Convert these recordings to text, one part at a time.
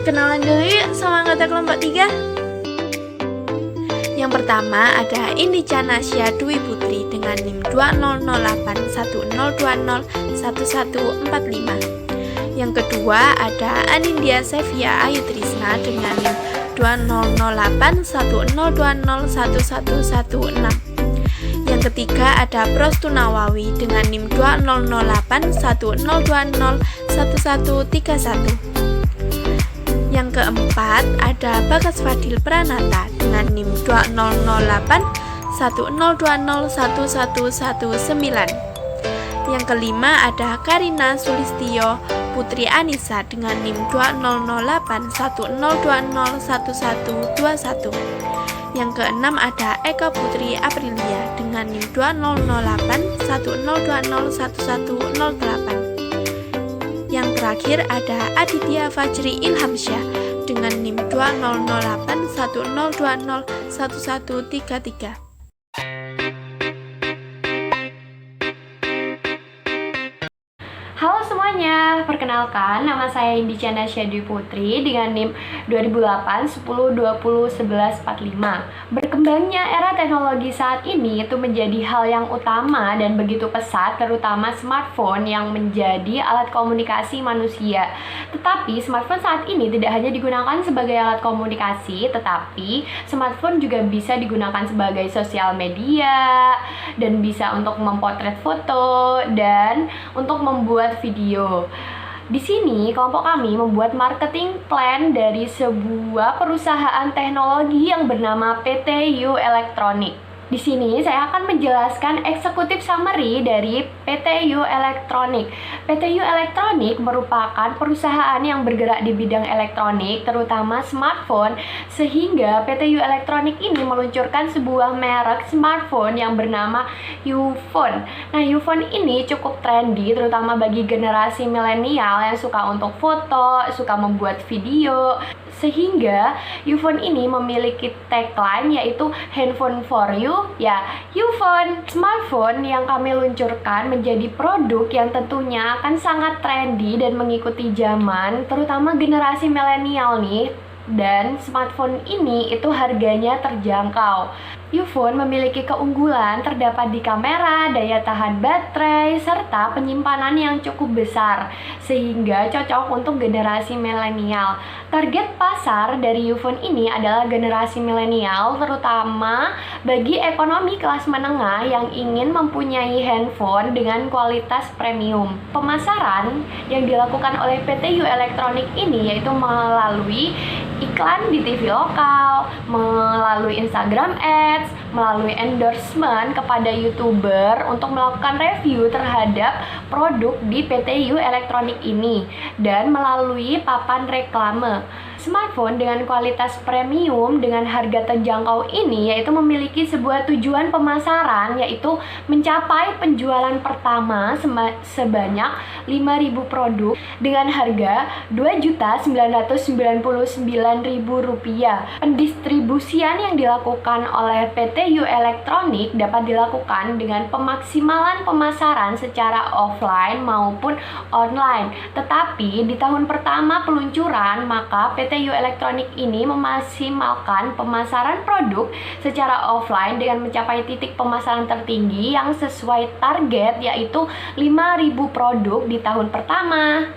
Kenalan dulu yuk sama anggota kelompok 3. Yang pertama ada Indija Nasya Dwi Putri dengan NIM 200810201145. Yang kedua ada Anindya Sevia Ayu Trisna dengan NIM 200810201116. Yang ketiga ada Prostu Nawawi dengan NIM 200810201131. Yang keempat ada Bagas Fadil Pranata dengan NIM 200810201119. Yang kelima ada Karina Sulistyo Putri Anissa dengan NIM 200810201121. Yang keenam ada Eka Putri Aprilia dengan NIM 200810201108. Yang terakhir ada Aditya Fajri Ilhamsyah dengan NIM 200810201133. Halo semuanya, perkenalkan nama saya Indija Nasya Dwi Putri dengan NIM 200810201145. Berkembangnya era teknologi saat ini itu menjadi hal yang utama dan begitu pesat, terutama smartphone yang menjadi alat komunikasi manusia. Tetapi smartphone saat ini tidak hanya digunakan sebagai alat komunikasi, tetapi smartphone juga bisa digunakan sebagai sosial media dan bisa untuk memotret foto dan untuk membuat video. Di sini kelompok kami membuat marketing plan dari sebuah perusahaan teknologi yang bernama PT U Electronic. Di sini saya akan menjelaskan eksekutif summary dari PT U Electronic. PT U Electronic merupakan perusahaan yang bergerak di bidang elektronik, terutama smartphone, sehingga PT U Electronic ini meluncurkan sebuah merek smartphone yang bernama Uphone. Nah, Uphone ini cukup trendy, terutama bagi generasi milenial yang suka untuk foto, suka membuat video, sehingga Uphone ini memiliki tagline yaitu handphone for you, ya Uphone. Smartphone yang kami luncurkan menjadi produk yang tentunya akan sangat trendy dan mengikuti zaman, terutama generasi milenial nih. Dan smartphone ini itu harganya terjangkau. Uphone memiliki keunggulan terdapat di kamera, daya tahan baterai, serta penyimpanan yang cukup besar, sehingga cocok untuk generasi milenial. Target pasar dari Uphone ini adalah generasi milenial, terutama bagi ekonomi kelas menengah yang ingin mempunyai handphone dengan kualitas premium. Pemasaran yang dilakukan oleh PT U Electronic ini yaitu melalui iklan di TV lokal, melalui Instagram Ads, melalui endorsement kepada YouTuber untuk melakukan review terhadap produk di PT U Electronic ini, dan melalui papan reklame. Smartphone dengan kualitas premium dengan harga terjangkau ini yaitu memiliki sebuah tujuan pemasaran, yaitu mencapai penjualan pertama sebanyak 5.000 produk dengan harga Rp2.999.000. Pendistribusian yang dilakukan oleh PT U Electronic dapat dilakukan dengan pemaksimalan pemasaran secara offline maupun online. Tetapi di tahun pertama peluncuran, maka PT U Electronic ini memaksimalkan pemasaran produk secara offline dengan mencapai titik pemasaran tertinggi yang sesuai target, yaitu 5.000 produk di tahun pertama.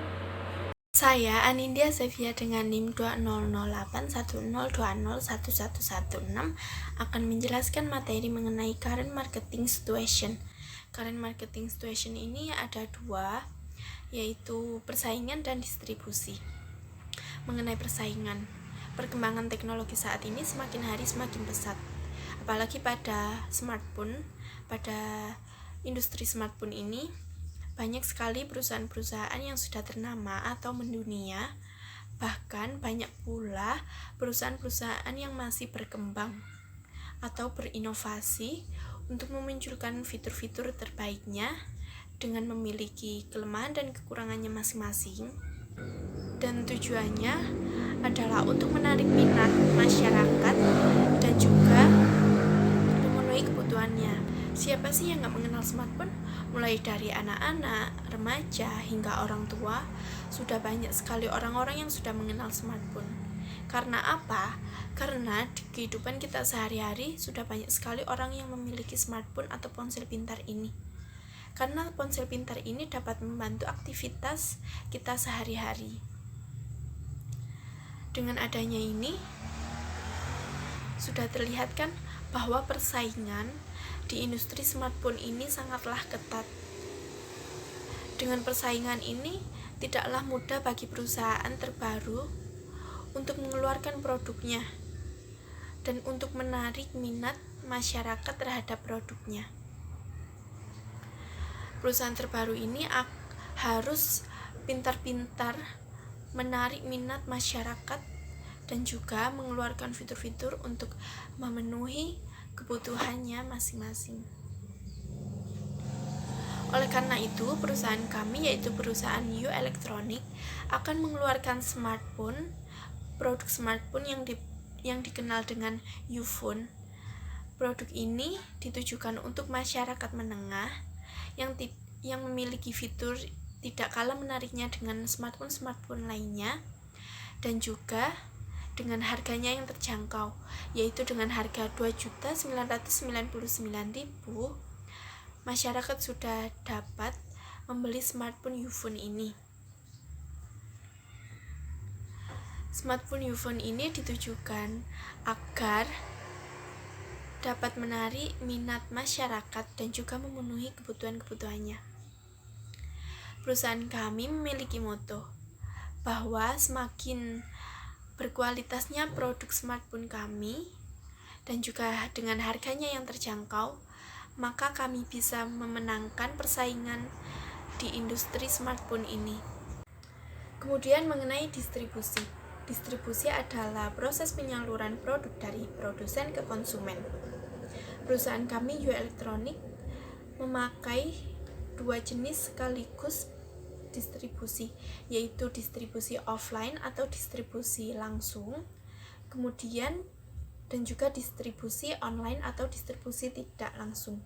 Saya Anindya Sevia dengan NIM 200810201116 akan menjelaskan materi mengenai current marketing situation. Current marketing situation ini ada dua, yaitu persaingan dan distribusi. Mengenai persaingan, perkembangan teknologi saat ini semakin hari semakin pesat, apalagi pada smartphone. Pada industri smartphone ini banyak sekali perusahaan-perusahaan yang sudah ternama atau mendunia, bahkan banyak pula perusahaan-perusahaan yang masih berkembang atau berinovasi untuk memunculkan fitur-fitur terbaiknya dengan memiliki kelemahan dan kekurangannya masing-masing. Dan tujuannya adalah untuk menarik minat masyarakat dan juga memenuhi kebutuhannya. Siapa sih yang gak mengenal smartphone? Mulai dari anak-anak, remaja, hingga orang tua, sudah banyak sekali orang-orang yang sudah mengenal smartphone. Karena apa? Karena di kehidupan kita sehari-hari sudah banyak sekali orang yang memiliki smartphone atau ponsel pintar ini. Karena ponsel pintar ini dapat membantu aktivitas kita sehari-hari. Dengan adanya ini, sudah terlihat kan bahwa persaingan di industri smartphone ini sangatlah ketat. Dengan persaingan ini, tidaklah mudah bagi perusahaan terbaru untuk mengeluarkan produknya dan untuk menarik minat masyarakat terhadap produknya. Perusahaan terbaru ini harus pintar-pintar menarik minat masyarakat dan juga mengeluarkan fitur-fitur untuk memenuhi kebutuhannya masing-masing. Oleh karena itu, perusahaan kami, yaitu perusahaan U Electronic, akan mengeluarkan produk smartphone yang dikenal dengan U-Phone. Produk ini ditujukan untuk masyarakat menengah yang memiliki fitur tidak kalah menariknya dengan smartphone lainnya, dan juga dengan harganya yang terjangkau, yaitu dengan harga 2.999.000, masyarakat sudah dapat membeli smartphone U-Phone ini. Smartphone U-Phone ini ditujukan agar dapat menarik minat masyarakat dan juga memenuhi kebutuhan-kebutuhannya. Perusahaan kami memiliki moto bahwa semakin berkualitasnya produk smartphone kami dan juga dengan harganya yang terjangkau, maka kami bisa memenangkan persaingan di industri smartphone ini. Kemudian mengenai distribusi. Distribusi adalah proses penyaluran produk dari produsen ke konsumen. Perusahaan kami U Electronic memakai dua jenis sekaligus distribusi, yaitu distribusi offline atau distribusi langsung, kemudian dan juga distribusi online atau distribusi tidak langsung.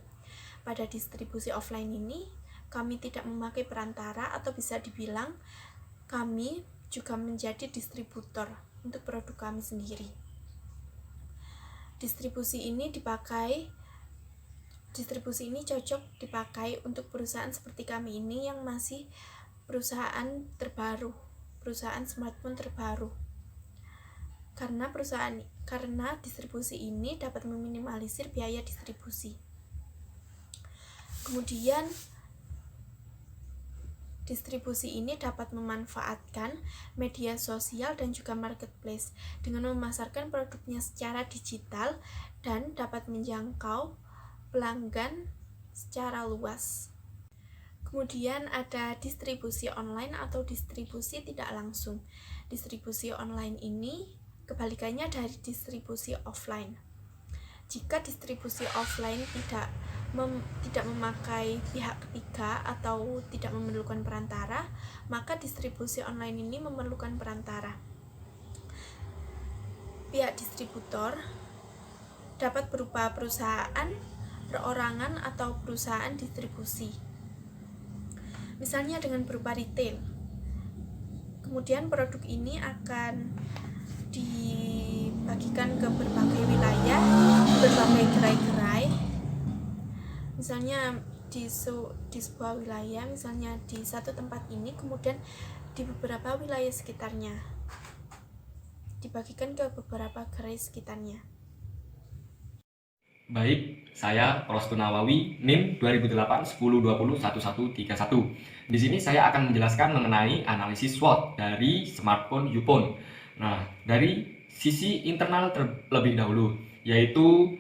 Pada distribusi offline ini, kami tidak memakai perantara atau bisa dibilang kami juga menjadi distributor untuk produk kami sendiri. Distribusi ini cocok dipakai untuk perusahaan seperti kami ini yang masih perusahaan smartphone terbaru. Karena distribusi ini dapat meminimalisir biaya distribusi. Kemudian distribusi ini dapat memanfaatkan media sosial dan juga marketplace dengan memasarkan produknya secara digital dan dapat menjangkau pelanggan secara luas. Kemudian ada distribusi online atau distribusi tidak langsung. Distribusi online ini kebalikannya dari distribusi offline. Jika distribusi offline tidak memakai pihak ketiga atau tidak memerlukan perantara, maka distribusi online ini memerlukan perantara. Pihak distributor dapat berupa perusahaan, perorangan, atau perusahaan distribusi. Misalnya dengan berupa retail. Kemudian produk ini akan dibagikan ke berbagai wilayah, berbagai gerai-gerai. Misalnya di sebuah wilayah, misalnya di satu tempat ini, kemudian di beberapa wilayah sekitarnya, dibagikan ke beberapa gerai sekitarnya. Baik, saya Rostu Nawawi, NIM 2008-10-20-1131. Di sini saya akan menjelaskan mengenai analisis SWOT dari smartphone U-Phone. Nah, dari sisi internal terlebih dahulu, yaitu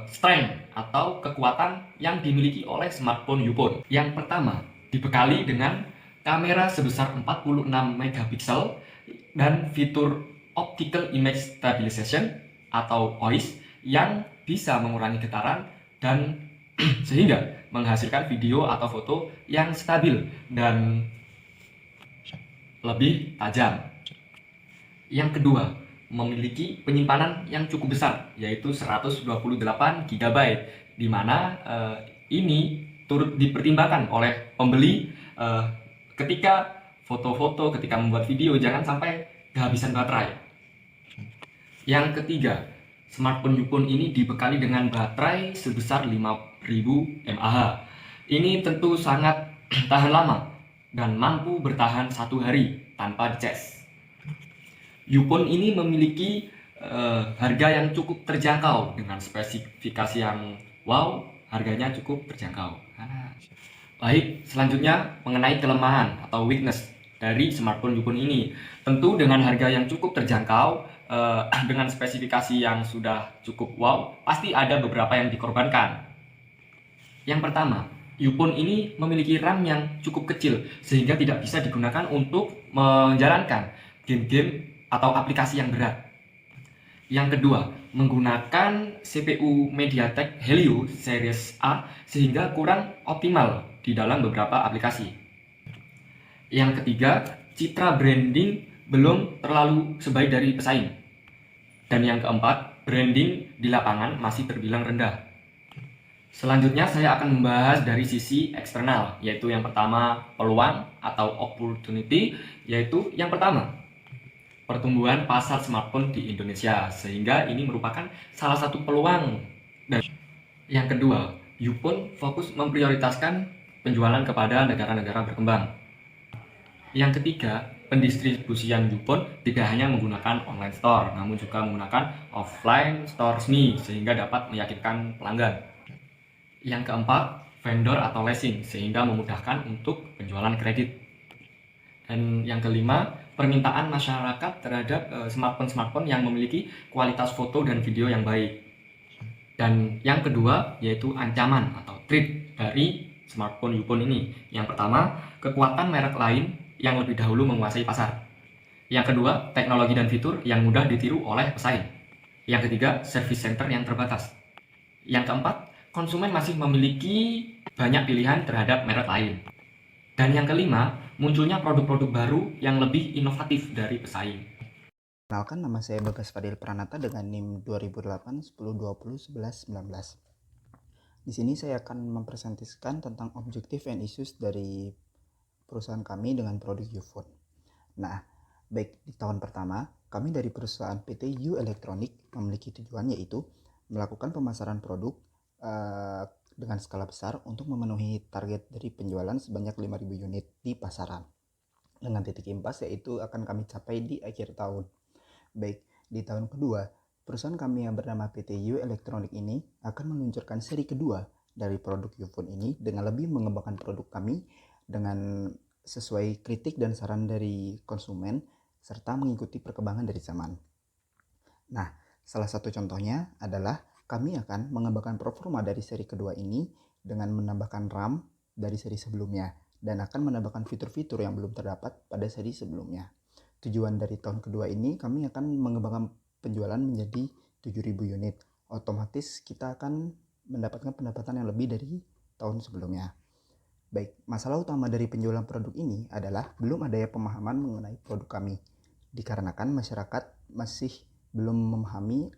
strength atau kekuatan yang dimiliki oleh smartphone U-Phone. Yang pertama, dibekali dengan kamera sebesar 46 megapiksel dan fitur Optical Image Stabilization atau OIS yang bisa mengurangi getaran dan sehingga menghasilkan video atau foto yang stabil dan lebih tajam. Yang kedua, memiliki penyimpanan yang cukup besar, yaitu 128 GB, di mana ini turut dipertimbangkan oleh pembeli ketika foto-foto, ketika membuat video, jangan sampai kehabisan baterai. Yang ketiga, smartphone Uphone ini dibekali dengan baterai sebesar 5000 mAh. Ini tentu sangat tahan lama dan mampu bertahan 1 hari tanpa dicas. Uphone ini memiliki harga yang cukup terjangkau dengan spesifikasi yang wow, harganya cukup terjangkau. Baik, selanjutnya mengenai kelemahan atau weakness dari smartphone Uphone ini. Tentu dengan harga yang cukup terjangkau, dengan spesifikasi yang sudah cukup wow, pasti ada beberapa yang dikorbankan. Yang pertama, Uphone ini memiliki RAM yang cukup kecil sehingga tidak bisa digunakan untuk menjalankan game-game atau aplikasi yang berat. Yang kedua, menggunakan CPU MediaTek Helio Series A sehingga kurang optimal di dalam beberapa aplikasi. Yang ketiga, citra branding belum terlalu sebaik dari pesaing. Dan yang keempat, branding di lapangan masih terbilang rendah. Selanjutnya saya akan membahas dari sisi eksternal, yaitu yang pertama peluang atau opportunity, yaitu yang pertama pertumbuhan pasar smartphone di Indonesia, sehingga ini merupakan salah satu peluang. Dan yang kedua, Uphone fokus memprioritaskan penjualan kepada negara-negara berkembang. Yang ketiga, pendistribusian Uphone tidak hanya menggunakan online store, namun juga menggunakan offline store resmi sehingga dapat meyakinkan pelanggan. Yang keempat, vendor atau leasing sehingga memudahkan untuk penjualan kredit. Dan yang kelima, permintaan masyarakat terhadap smartphone-smartphone yang memiliki kualitas foto dan video yang baik. Dan yang kedua, yaitu ancaman atau threat dari smartphone Uphone ini. Yang pertama, kekuatan merek lain yang lebih dahulu menguasai pasar. Yang kedua, teknologi dan fitur yang mudah ditiru oleh pesaing. Yang ketiga, service center yang terbatas. Yang keempat, konsumen masih memiliki banyak pilihan terhadap merek lain. Dan yang kelima, munculnya produk-produk baru yang lebih inovatif dari pesaing. Kenalkan, nama saya Bagas Fadil Pranata dengan NIM 2008 10 20 11 19. Di sini saya akan mempresentasikan tentang objektif and issues dari perusahaan kami dengan produk Uphone. Nah, baik di tahun pertama, kami dari perusahaan PT U Electronic memiliki tujuan yaitu melakukan pemasaran produk dengan skala besar untuk memenuhi target dari penjualan sebanyak 5.000 unit di pasaran. Dengan titik impas yaitu akan kami capai di akhir tahun. Baik, di tahun kedua, perusahaan kami yang bernama PT U Electronic ini akan meluncurkan seri kedua dari produk Uphone ini dengan lebih mengembangkan produk kami dengan sesuai kritik dan saran dari konsumen serta mengikuti perkembangan dari zaman. Nah, salah satu contohnya adalah kami akan mengembangkan performa dari seri kedua ini dengan menambahkan RAM dari seri sebelumnya dan akan menambahkan fitur-fitur yang belum terdapat pada seri sebelumnya. Tujuan dari tahun kedua ini kami akan mengembangkan penjualan menjadi 7.000 unit. Otomatis kita akan mendapatkan pendapatan yang lebih dari tahun sebelumnya. Baik, masalah utama dari penjualan produk ini adalah belum adanya pemahaman mengenai produk kami. Dikarenakan masyarakat masih belum memahami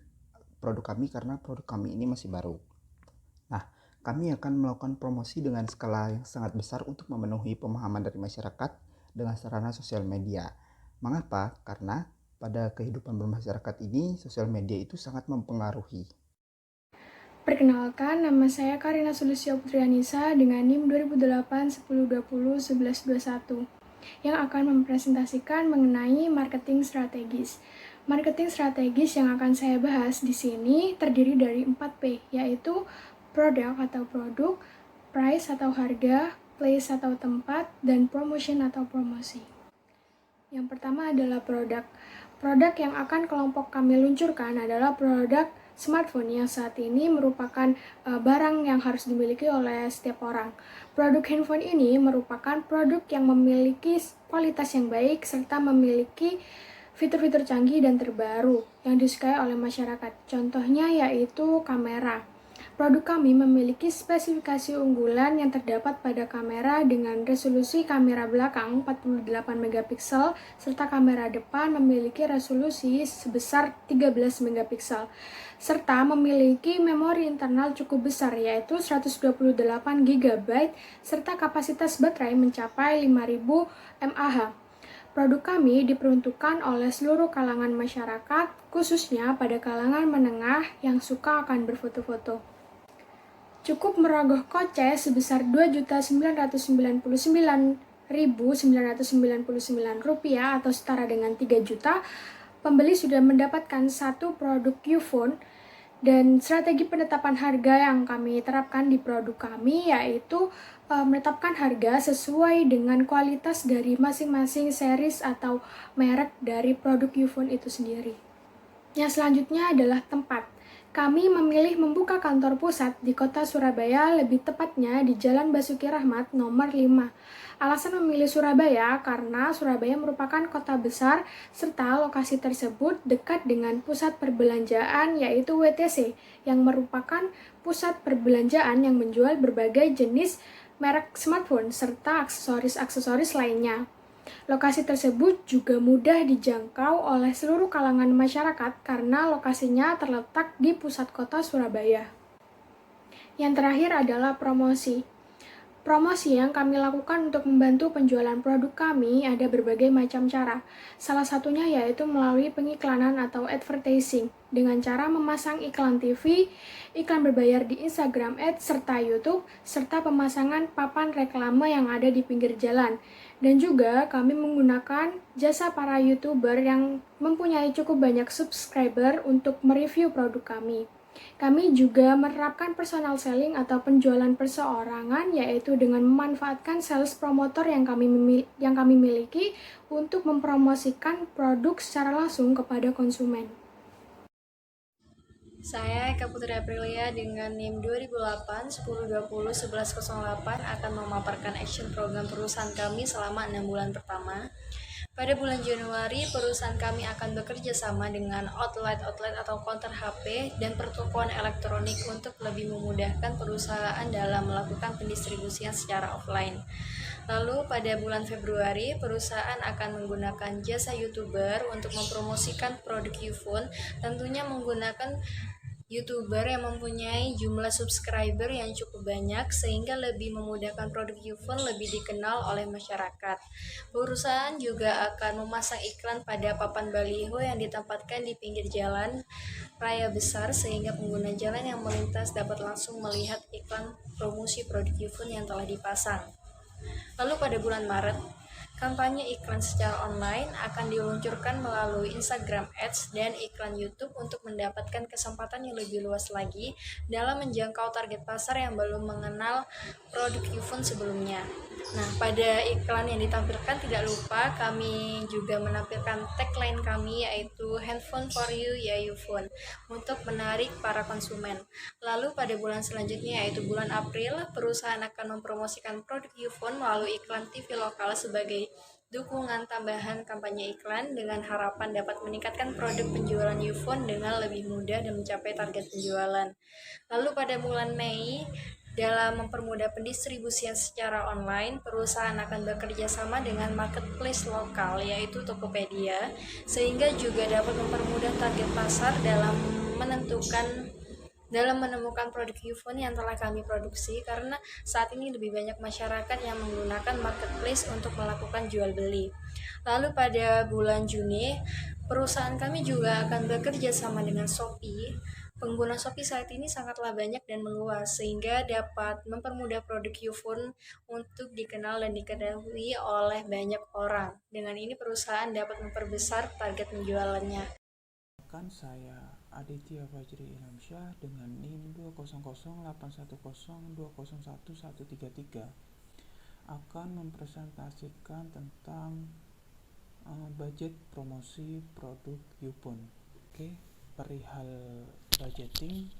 produk kami karena produk kami ini masih baru. Nah, kami akan melakukan promosi dengan skala yang sangat besar untuk memenuhi pemahaman dari masyarakat dengan sarana sosial media. Mengapa? Karena pada kehidupan bermasyarakat ini, sosial media itu sangat mempengaruhi. Perkenalkan, nama saya Karina Sulisya Putrianisa dengan NIM 2008 10 20 11 21 yang akan mempresentasikan mengenai marketing strategis. Marketing strategis yang akan saya bahas di sini terdiri dari 4P, yaitu produk atau produk, price atau harga, place atau tempat, dan promotion atau promosi. Yang pertama adalah produk. Produk yang akan kelompok kami luncurkan adalah produk smartphone yang saat ini merupakan barang yang harus dimiliki oleh setiap orang. Produk handphone ini merupakan produk yang memiliki kualitas yang baik serta memiliki fitur-fitur canggih dan terbaru yang disukai oleh masyarakat. Contohnya yaitu kamera. Produk kami memiliki spesifikasi unggulan yang terdapat pada kamera dengan resolusi kamera belakang 48 megapiksel serta kamera depan memiliki resolusi sebesar 13 megapiksel serta memiliki memori internal cukup besar yaitu 128 GB serta kapasitas baterai mencapai 5000 mAh. Produk kami diperuntukkan oleh seluruh kalangan masyarakat, khususnya pada kalangan menengah yang suka akan berfoto-foto. Cukup merogoh kocek sebesar Rp2.999.999 atau setara dengan 3 juta, pembeli sudah mendapatkan satu produk Ufone. Dan strategi penetapan harga yang kami terapkan di produk kami yaitu menetapkan harga sesuai dengan kualitas dari masing-masing series atau merek dari produk Ufone itu sendiri. Yang selanjutnya adalah tempat. Kami memilih membuka kantor pusat di kota Surabaya, lebih tepatnya di Jalan Basuki Rahmat nomor 5. Alasan memilih Surabaya karena Surabaya merupakan kota besar serta lokasi tersebut dekat dengan pusat perbelanjaan yaitu WTC yang merupakan pusat perbelanjaan yang menjual berbagai jenis merek smartphone serta aksesoris-aksesoris lainnya. Lokasi tersebut juga mudah dijangkau oleh seluruh kalangan masyarakat karena lokasinya terletak di pusat kota Surabaya. Yang terakhir adalah promosi. Promosi yang kami lakukan untuk membantu penjualan produk kami ada berbagai macam cara. Salah satunya yaitu melalui pengiklanan atau advertising dengan cara memasang iklan TV, iklan berbayar di Instagram Ads serta YouTube, serta pemasangan papan reklame yang ada di pinggir jalan. Dan juga kami menggunakan jasa para YouTuber yang mempunyai cukup banyak subscriber untuk mereview produk kami. Kami juga menerapkan personal selling atau penjualan perseorangan yaitu dengan memanfaatkan sales promotor yang kami miliki untuk mempromosikan produk secara langsung kepada konsumen. Saya Eka Putri Aprilia dengan NIM 2008 1020 1108 akan memaparkan action program perusahaan kami selama 6 bulan pertama. Pada bulan Januari, perusahaan kami akan bekerja sama dengan outlet atau counter HP dan pertokoan elektronik untuk lebih memudahkan perusahaan dalam melakukan pendistribusian secara offline. Lalu pada bulan Februari, perusahaan akan menggunakan jasa YouTuber untuk mempromosikan produk Ufone, tentunya menggunakan YouTuber yang mempunyai jumlah subscriber yang cukup banyak sehingga lebih memudahkan produk Ufone lebih dikenal oleh masyarakat. Perusahaan juga akan memasang iklan pada papan baliho yang ditempatkan di pinggir jalan raya besar sehingga pengguna jalan yang melintas dapat langsung melihat iklan promosi produk Ufone yang telah dipasang. Lalu pada bulan Maret, kampanye iklan secara online akan diluncurkan melalui Instagram Ads dan iklan YouTube untuk mendapatkan kesempatan yang lebih luas lagi dalam menjangkau target pasar yang belum mengenal produk Ufone sebelumnya. Nah, pada iklan yang ditampilkan tidak lupa kami juga menampilkan tagline kami yaitu Handphone for You ya Ufone untuk menarik para konsumen. Lalu pada bulan selanjutnya yaitu bulan April, perusahaan akan mempromosikan produk Ufone melalui iklan TV lokal sebagai dukungan tambahan kampanye iklan dengan harapan dapat meningkatkan produk penjualan Ufone dengan lebih mudah dan mencapai target penjualan. Lalu pada bulan Mei, dalam mempermudah pendistribusian secara online, perusahaan akan bekerja sama dengan marketplace lokal yaitu Tokopedia, sehingga juga dapat mempermudah target pasar dalam menemukan produk Ufone yang telah kami produksi karena saat ini lebih banyak masyarakat yang menggunakan marketplace untuk melakukan jual beli. Lalu pada bulan Juni, perusahaan kami juga akan bekerja sama dengan Shopee. Pengguna Shopee saat ini sangatlah banyak dan meluas sehingga dapat mempermudah produk Ufone untuk dikenal dan diketahui oleh banyak orang. Dengan ini perusahaan dapat memperbesar target penjualannya. Saya Aditya Fajri Ilhamsyah dengan NIM 20081011133 akan mempresentasikan tentang budget promosi produk Ufone. Perihal budgeting,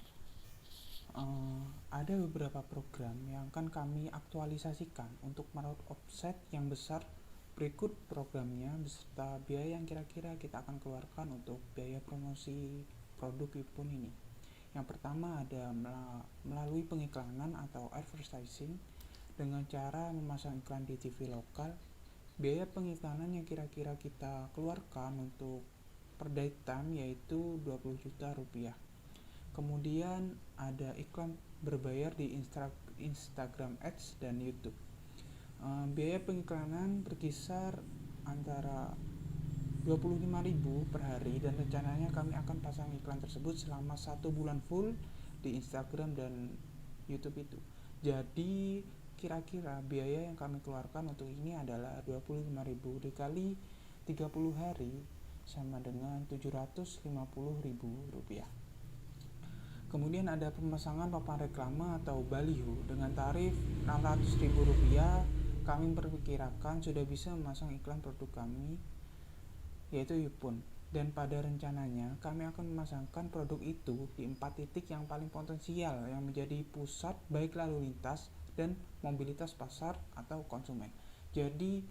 ada beberapa program yang akan kami aktualisasikan untuk meraup offset yang besar. Berikut programnya beserta biaya yang kira-kira kita akan keluarkan untuk biaya promosi produk Ufone ini. Yang pertama ada melalui pengiklanan atau advertising dengan cara memasang iklan di TV lokal. Biaya pengiklanan yang kira-kira kita keluarkan untuk per daytime yaitu 20 juta rupiah. Kemudian ada iklan berbayar di Instagram Ads dan YouTube. Biaya pengiklanan berkisar antara 25.000 per hari, dan rencananya kami akan pasang iklan tersebut selama 1 bulan full di Instagram dan YouTube itu. Jadi kira-kira biaya yang kami keluarkan untuk ini adalah 25.000 dikali 30 hari sama dengan 750.000 rupiah. Kemudian ada pemasangan papan reklame atau baliho dengan tarif 600.000 rupiah. Kami memperkirakan sudah bisa memasang iklan produk kami yaitu Yupon, dan pada rencananya kami akan memasangkan produk itu di 4 titik yang paling potensial yang menjadi pusat baik lalu lintas dan mobilitas pasar atau konsumen. Jadi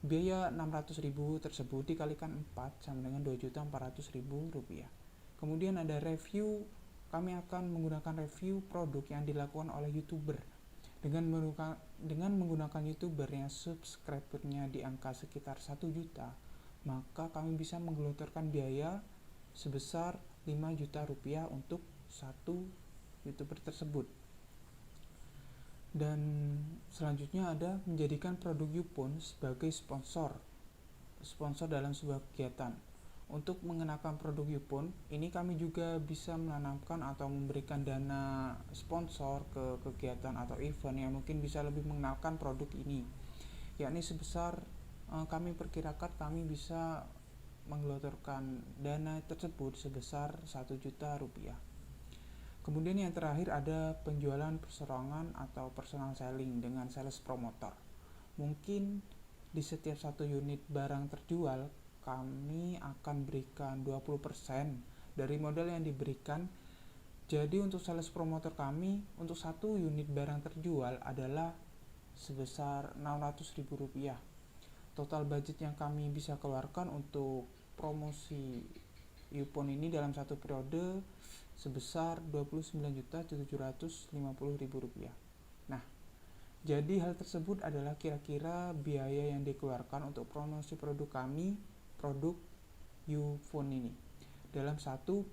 biaya 600.000 tersebut dikalikan 4 sama dengan 2.400.000 rupiah. Kemudian ada review, kami akan menggunakan review produk yang dilakukan oleh YouTuber. Dengan menggunakan YouTuber yang subscribernya di angka sekitar 1 juta, maka kami bisa menggelontorkan biaya sebesar 5 juta rupiah untuk satu YouTuber tersebut. Dan selanjutnya ada menjadikan produk Yupon sebagai sponsor dalam sebuah kegiatan. Untuk mengenakan produk Yupon ini kami juga bisa menanamkan atau memberikan dana sponsor ke kegiatan atau event yang mungkin bisa lebih mengenalkan produk ini, yakni sebesar kami perkirakan kami bisa menggelontorkan dana tersebut sebesar 1 juta rupiah. Kemudian yang terakhir ada penjualan perseroan atau personal selling dengan sales promotor. Mungkin di setiap 1 unit barang terjual kami akan berikan 20% dari modal yang diberikan. Jadi untuk sales promotor kami untuk 1 unit barang terjual adalah sebesar 600.000 rupiah. Total budget yang kami bisa keluarkan untuk promosi Yupon ini dalam satu periode sebesar 29.750.000 rupiah. Nah, jadi hal tersebut adalah kira-kira biaya yang dikeluarkan untuk promosi produk kami, produk Yupon ini dalam satu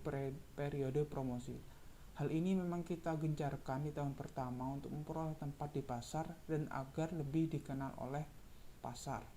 periode promosi. Hal ini memang kita gencarkan di tahun pertama untuk memperoleh tempat di pasar dan agar lebih dikenal oleh pasar.